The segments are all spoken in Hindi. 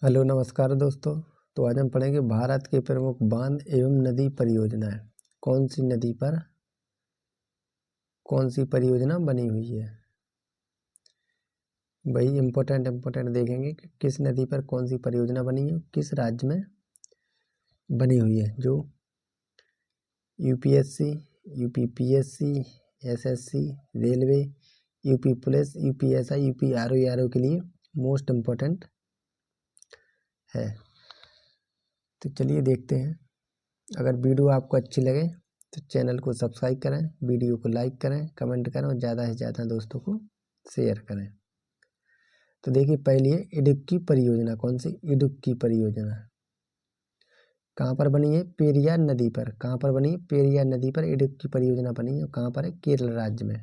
हेलो नमस्कार दोस्तों। तो आज हम पढ़ेंगे भारत के प्रमुख बांध एवं नदी परियोजनाएं। कौन सी नदी पर कौन सी परियोजना बनी हुई है। वही इम्पोर्टेंट देखेंगे कि किस नदी पर कौन सी परियोजना बनी है, किस राज्य में बनी हुई है। जो UPSC, UPPSC, SSC, railway, UP police, UPSI, UP RO के लिए मोस्ट इम्पोर्टेंट है। तो चलिए देखते हैं। अगर वीडियो आपको अच्छी लगे तो चैनल को सब्सक्राइब करें, वीडियो को लाइक करें, कमेंट करें और ज़्यादा से ज़्यादा दोस्तों को शेयर करें। तो देखिए, पहली है इडुक्की परियोजना। कौन सी? इडुक्की परियोजना कहाँ पर बनी है? पेरियार नदी पर। कहाँ पर बनी है? पेरियार नदी पर इडुक्की परियोजना बनी है। कहाँ पर है? केरल राज्य में।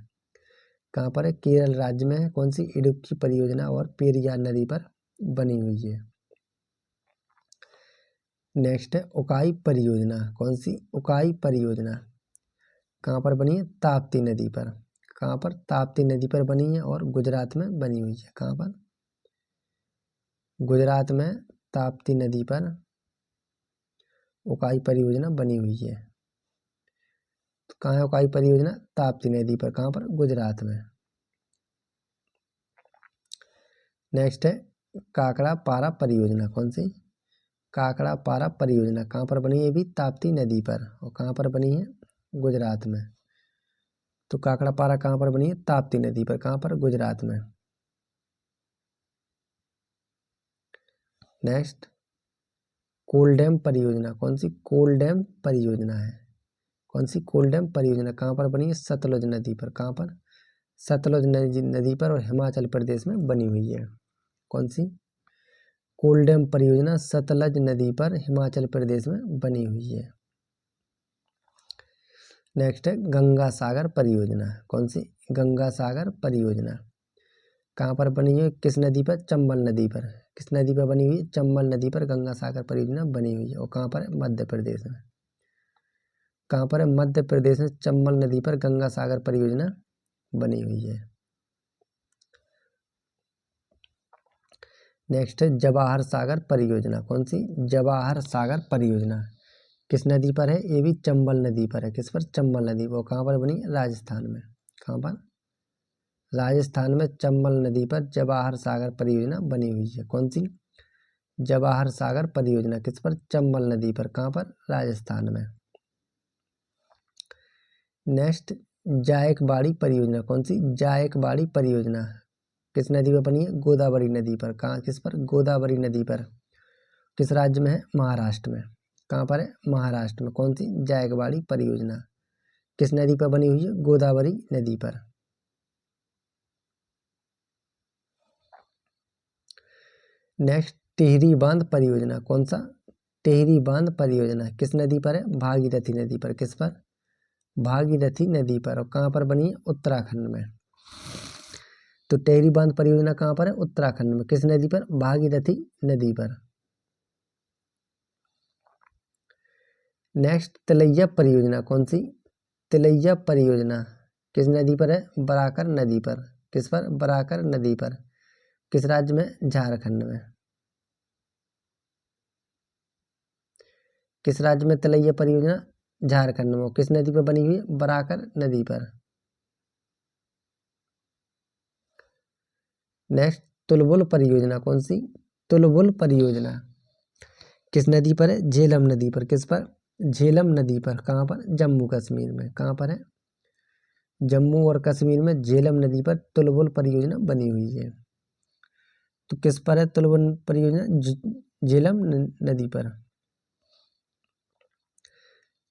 कहाँ पर है? केरल राज्य में है। कौन सी? इडुक्की परियोजना और पेरियार नदी पर बनी हुई है। नेक्स्ट है उकाई परियोजना। कौन सी? उकाई परियोजना कहाँ पर बनी है? ताप्ती नदी पर। कहाँ पर? ताप्ती नदी पर बनी है और गुजरात में बनी हुई है। कहाँ पर? गुजरात में ताप्ती नदी पर उकाई परियोजना बनी हुई है। तो कहाँ है उकाई परियोजना? ताप्ती नदी पर। कहाँ पर? गुजरात में। नेक्स्ट है काकड़ा पारा परियोजना। कौन सी? काकड़ा पारा परियोजना कहाँ पर बनी है? भी ताप्ती नदी पर। और कहाँ पर बनी है? गुजरात में। तो काकड़ा पारा कहाँ पर बनी है? ताप्ती नदी पर। कहाँ पर? गुजरात में। नेक्स्ट कोल डैम परियोजना। कौन सी? कोल डैम परियोजना है। कौन सी? कोल डैम परियोजना कहाँ पर बनी है? सतलुज नदी पर। कहाँ पर? सतलुज नदी पर और हिमाचल प्रदेश में बनी हुई है। कौन सी? कोल डैम परियोजना सतलज नदी पर हिमाचल प्रदेश में बनी हुई है। नेक्स्ट है गंगा सागर परियोजना। कौन सी? गंगा सागर परियोजना कहाँ पर बनी हुई है? किस नदी पर? चंबल नदी पर। किस नदी पर बनी हुई है? चंबल नदी पर गंगा सागर परियोजना बनी हुई है। और कहाँ पर है? मध्य प्रदेश में। कहाँ पर है? मध्य प्रदेश में चंबल नदी पर गंगा सागर परियोजना बनी हुई है। नेक्स्ट है जवाहर सागर परियोजना। कौन सी? जवाहर सागर परियोजना किस नदी पर है? ये भी चंबल नदी पर है। किस पर? चंबल नदी पर। कहाँ पर बनी? राजस्थान में। कहाँ पर? राजस्थान में चंबल नदी पर जवाहर सागर परियोजना बनी हुई है। कौन सी? जवाहर सागर परियोजना किस पर? चंबल नदी पर। कहाँ पर? राजस्थान में। नेक्स्ट जायकवाड़ी परियोजना। कौन सी? जायकवाड़ी परियोजना किस नदी पर बनी है? गोदावरी नदी पर। कहाँ? किस पर? गोदावरी नदी पर। किस राज्य में है? महाराष्ट्र में। कहाँ पर है? महाराष्ट्र में। कौन सी? जायकवाड़ी परियोजना किस नदी पर बनी हुई है? गोदावरी नदी पर। नेक्स्ट टिहरी बांध परियोजना। कौन सा? टिहरी बांध परियोजना किस नदी पर है? भागीरथी नदी पर। किस पर? भागीरथी नदी पर। और कहाँ पर बनी है? उत्तराखंड में। तो टिहरी बांध परियोजना कहाँ पर है? उत्तराखंड में। किस नदी पर? भागीरथी नदी पर। नेक्स्ट तिलैया परियोजना। कौन सी? तिलैया परियोजना किस नदी पर है? बराकर नदी पर। किस पर? बराकर नदी पर। किस राज्य में? झारखंड में। किस राज्य में तिलैया परियोजना? झारखंड में। किस नदी पर बनी हुई है? बराकर नदी पर। नेक्स्ट तुलबुल परियोजना। कौन सी? तुलबुल परियोजना किस नदी पर है? झेलम नदी पर। किस पर? झेलम नदी पर। कहाँ पर? जम्मू कश्मीर में। कहाँ पर है? जम्मू और कश्मीर में झेलम नदी पर तुलबुल परियोजना बनी हुई है। तो किस पर है तुलबुल परियोजना? झेलम नदी पर।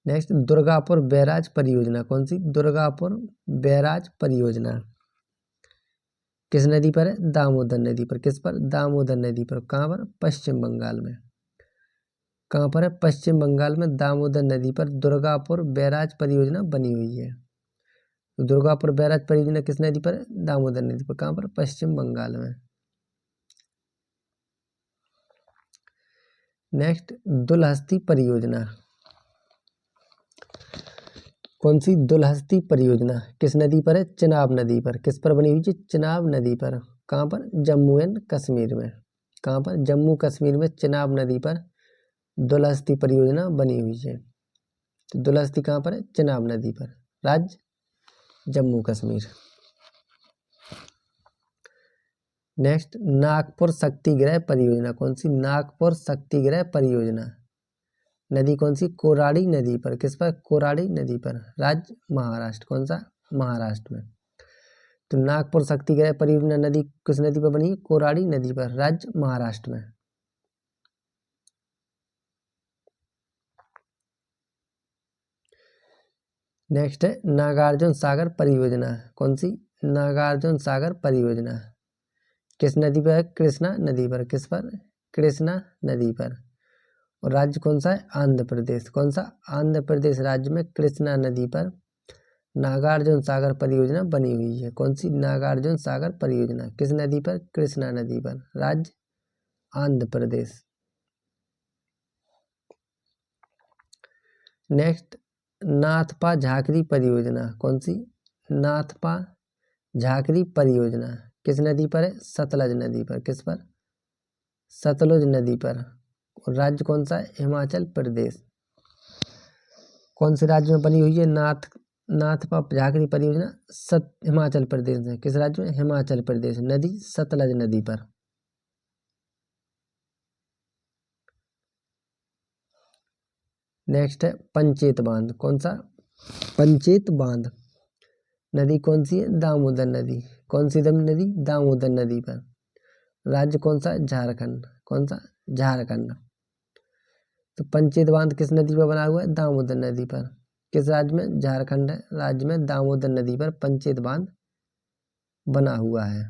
नेक्स्ट दुर्गापुर बैराज परियोजना। कौन सी? दुर्गापुर बैराज परियोजना किस नदी पर है? दामोदर नदी पर। किस पर? दामोदर नदी पर। कहाँ पर? पश्चिम बंगाल में। कहाँ पर है? पश्चिम बंगाल में दामोदर नदी पर दुर्गापुर बैराज परियोजना बनी हुई है। तो दुर्गापुर बैराज परियोजना किस नदी पर है? दामोदर नदी पर। कहाँ पर? पश्चिम बंगाल में। नेक्स्ट दुलहस्ती परियोजना। कौन सी? दुलहस्ती परियोजना किस नदी पर है? चिनाब नदी पर। किस पर बनी हुई है? चिनाब नदी पर। कहाँ पर? जम्मू एंड कश्मीर में। कहाँ पर? जम्मू कश्मीर में चिनाब नदी पर दुलहस्ती परियोजना बनी हुई है। तो दुलहस्ती कहाँ पर है? चिनाब नदी पर। राज्य जम्मू कश्मीर। नेक्स्ट, नागपुर शक्तिगृह परियोजना कौन सी? नागपुर शक्तिगृह परियोजना नदी कौन सी? कोराड़ी नदी पर। किस पर? कोराड़ी नदी पर। राज्य महाराष्ट्र। कौन सा? महाराष्ट्र में। तो नागपुर शक्तिगृह परियोजना नदी किस नदी पर बनी? कोराड़ी नदी पर। राज्य महाराष्ट्र में। नेक्स्ट है नागार्जुन सागर परियोजना कौन सी? नागार्जुन सागर परियोजना किस नदी पर है? कृष्णा नदी पर। किस पर? कृष्णा नदी पर। और राज्य कौन सा है? आंध्र प्रदेश। कौन सा? आंध्र प्रदेश राज्य में कृष्णा नदी पर नागार्जुन सागर परियोजना बनी हुई है। कौन सी? नागार्जुन सागर परियोजना किस नदी पर? कृष्णा नदी पर। राज्य आंध्र प्रदेश। नेक्स्ट, नाथपा झाकरी परियोजना कौन सी? नाथपा झाकरी परियोजना किस नदी पर है? सतलज नदी पर। किस पर? सतलुज नदी पर। और राज्य कौन सा है? हिमाचल प्रदेश। कौन से राज्य में बनी हुई है नाथपा झाकरी परियोजना? हिमाचल प्रदेश में। किस राज्य में? हिमाचल प्रदेश। नदी सतलज नदी पर। नेक्स्ट है पंचेत बांध कौन सा? पंचेत बांध नदी कौन सी है? दामोदर नदी। कौन सी नदी? दामोदर नदी पर। राज्य कौन सा? झारखंड। कौन सा? झारखंड। तो पंचेत बांध किस नदी पर बना हुआ है? दामोदर नदी पर। किस राज्य में? झारखंड राज्य में दामोदर नदी पर पंचेत बांध बना हुआ है।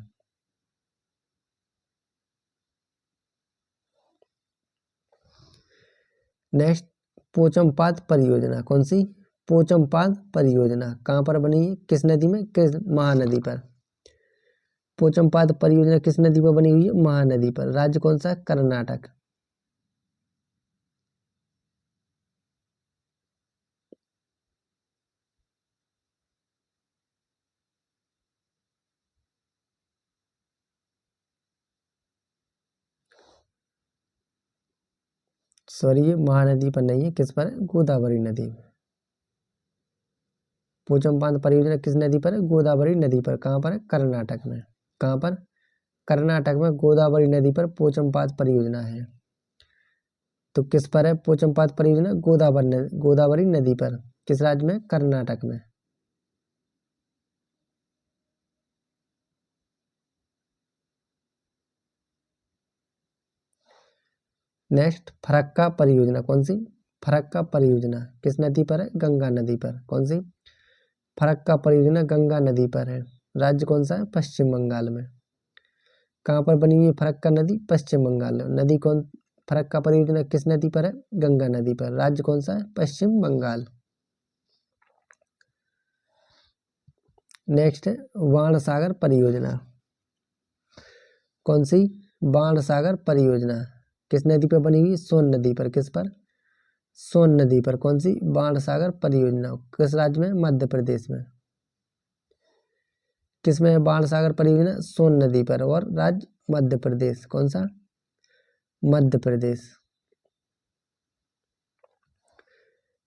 नेक्स्ट, पोचमपाद परियोजना कौन सी? पोचमपाद परियोजना कहाँ पर बनी है? किस नदी में? महानदी पर। पोचमपाद परियोजना किस नदी पर बनी हुई है? महानदी पर। राज्य कौन सा? कर्नाटक। सॉरी, ये महानदी पर नहीं है। किस पर? गोदावरी नदी। पोचमपाद परियोजना किस नदी पर है? गोदावरी नदी पर। कहाँ पर है? कर्नाटक में। कहाँ पर? कर्नाटक में गोदावरी नदी पर पोचमपाद परियोजना है। तो किस पर है पोचमपाद परियोजना? गोदावरी नदी पर। किस राज्य में? कर्नाटक में। नेक्स्ट, फरक्का परियोजना कौन सी? फरक्का परियोजना किस नदी पर है? गंगा नदी पर। कौन सी? फरक्का परियोजना गंगा नदी पर है। राज्य कौन सा है? पश्चिम बंगाल में। कहाँ पर बनी हुई है फरक्का नदी? पश्चिम बंगाल में। नदी कौन? फरक्का परियोजना किस नदी पर है? गंगा नदी पर। राज्य कौन सा है? पश्चिम बंगाल। नेक्स्ट है बाणसागर परियोजना कौन सी? बाणसागर परियोजना किस नदी पर बनी हुई? सोन नदी पर। किस पर? सोन नदी पर। कौन सी? बाणसागर परियोजना किस राज्य में? मध्य प्रदेश में। किसमें है बाणसागर परियोजना? सोन नदी पर। और राज्य मध्य प्रदेश। कौन सा? मध्य प्रदेश।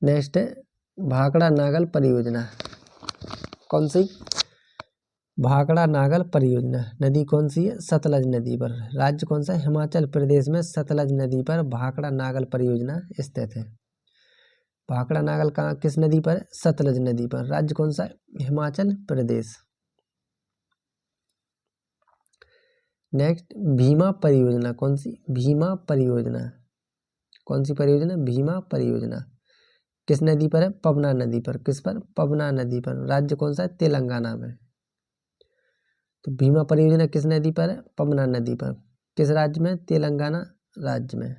नेक्स्ट है भाखड़ा नागल परियोजना कौन सी? भाखड़ा नागल परियोजना नदी कौन सी है? सतलज नदी पर। राज्य कौन सा है? हिमाचल प्रदेश में सतलज नदी पर भाखड़ा नागल परियोजना स्थित है। भाखड़ा नागल कहाँ किस नदी पर? सतलज नदी पर। राज्य कौन सा है? हिमाचल प्रदेश। नेक्स्ट, भीमा परियोजना कौन सी? भीमा परियोजना कौन सी परियोजना? भीमा परियोजना किस नदी पर है? पवना नदी पर। किस पर? पवना नदी पर। राज्य कौन सा है? तेलंगाना में। तो भीमा परियोजना किस नदी पर है? पवना नदी पर। किस राज्य में? तेलंगाना राज्य में।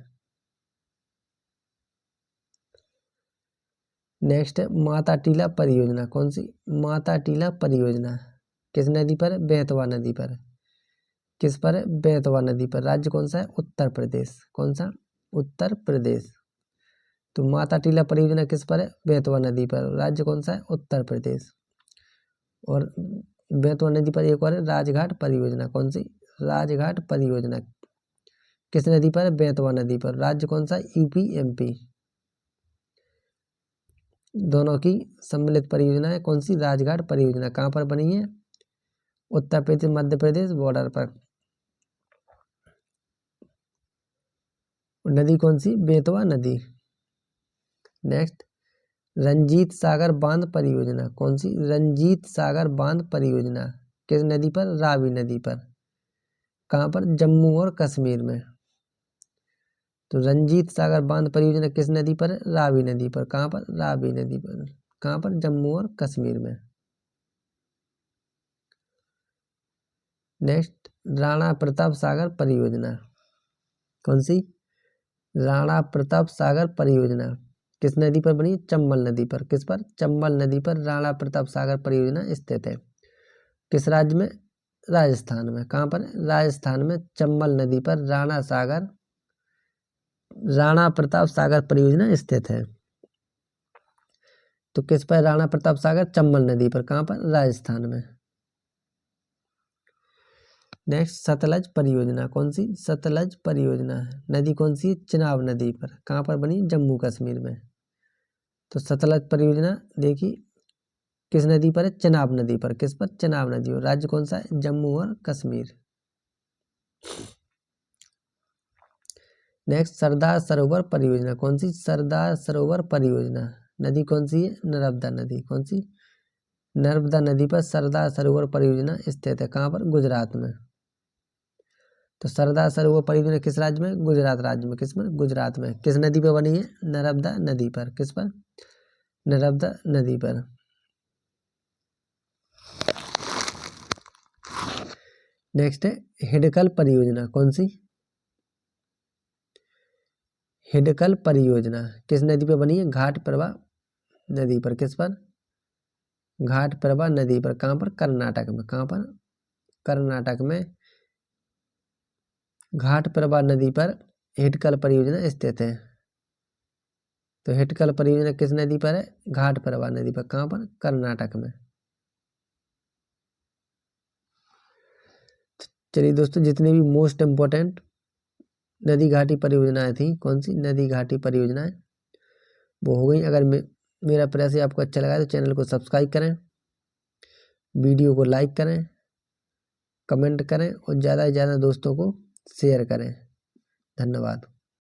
नेक्स्ट है माता टीला परियोजना कौन सी? माता टीला परियोजना किस नदी पर है? बेतवा नदी पर। किस पर है? बेतवा नदी पर। राज्य कौन सा है? उत्तर प्रदेश। कौन सा? उत्तर प्रदेश। तो माता टीला परियोजना किस पर है? बेतवा नदी पर। राज्य कौन सा है? उत्तर प्रदेश। और बेतवा नदी पर एक और है राजघाट परियोजना कौन सी? राजघाट परियोजना किस नदी पर? बेतवा नदी पर। राज्य कौन सा? UP MP. दोनों की सम्मिलित परियोजना है कौन सी? राजघाट परियोजना। कहाँ पर बनी है? उत्तर प्रदेश मध्य प्रदेश बॉर्डर पर। नदी कौन सी? बेतवा नदी। नेक्स्ट, रंजीत सागर बांध परियोजना कौन सी? रंजीत सागर बांध परियोजना किस नदी पर? रावी नदी पर। कहाँ पर? जम्मू और कश्मीर में। तो रंजीत सागर बांध परियोजना किस नदी पर? रावी नदी पर। कहाँ पर? रावी नदी पर। कहाँ पर? जम्मू और कश्मीर में। नेक्स्ट, राणा प्रताप सागर परियोजना कौन सी? राणा प्रताप सागर परियोजना किस नदी पर बनी? चंबल नदी पर। किस पर? चंबल नदी पर राणा प्रताप सागर परियोजना स्थित है। किस राज्य में? राजस्थान में। कहाँ पर? राजस्थान में चंबल नदी पर राणा प्रताप सागर परियोजना स्थित है। तो किस पर? राणा प्रताप सागर चंबल नदी पर। कहाँ पर? राजस्थान में। नेक्स्ट, सतलज परियोजना कौन सी? सतलज परियोजना नदी कौन सी? चिनाब नदी पर। कहाँ पर बनी? जम्मू कश्मीर में। तो सतलज परियोजना देखिए किस नदी पर है? चिनाब नदी पर। किस पर? चिनाब नदी पर। राज्य कौन सा है? जम्मू और कश्मीर। नेक्स्ट, सरदार सरोवर परियोजना कौन सी? सरदार सरोवर परियोजना नदी कौन सी है? नर्मदा नदी। कौन सी? नर्मदा नदी पर सरदार सरोवर परियोजना स्थित है। कहाँ पर? गुजरात में। तो सरदार सरोवर परियोजना किस राज्य में? गुजरात राज्य में। किस में? गुजरात में। किस नदी पर बनी है? नर्मदा नदी पर। किस पर? नर्मदा नदी पर। नेक्स्ट है हिडकल परियोजना कौन सी? हिडकल परियोजना किस नदी पर बनी है? घाट प्रभा नदी पर। किस पर? घाट प्रभा नदी पर। कहाँ पर? कर्नाटक में। कहाँ पर? कर्नाटक में घाट प्रभा नदी पर हिडकल परियोजना स्थित है। तो हिडकल परियोजना किस नदी पर है? घाट प्रभा नदी पर। कहाँ पर? कर्नाटक में। चलिए दोस्तों, जितनी भी मोस्ट इम्पोर्टेंट नदी घाटी परियोजनाएं थी, कौन सी नदी घाटी परियोजनाएं, वो हो गई। अगर मेरा प्रयास आपको अच्छा लगा तो चैनल को सब्सक्राइब करें, वीडियो को लाइक करें, कमेंट करें और ज़्यादा से ज़्यादा दोस्तों को शेयर करें। धन्यवाद।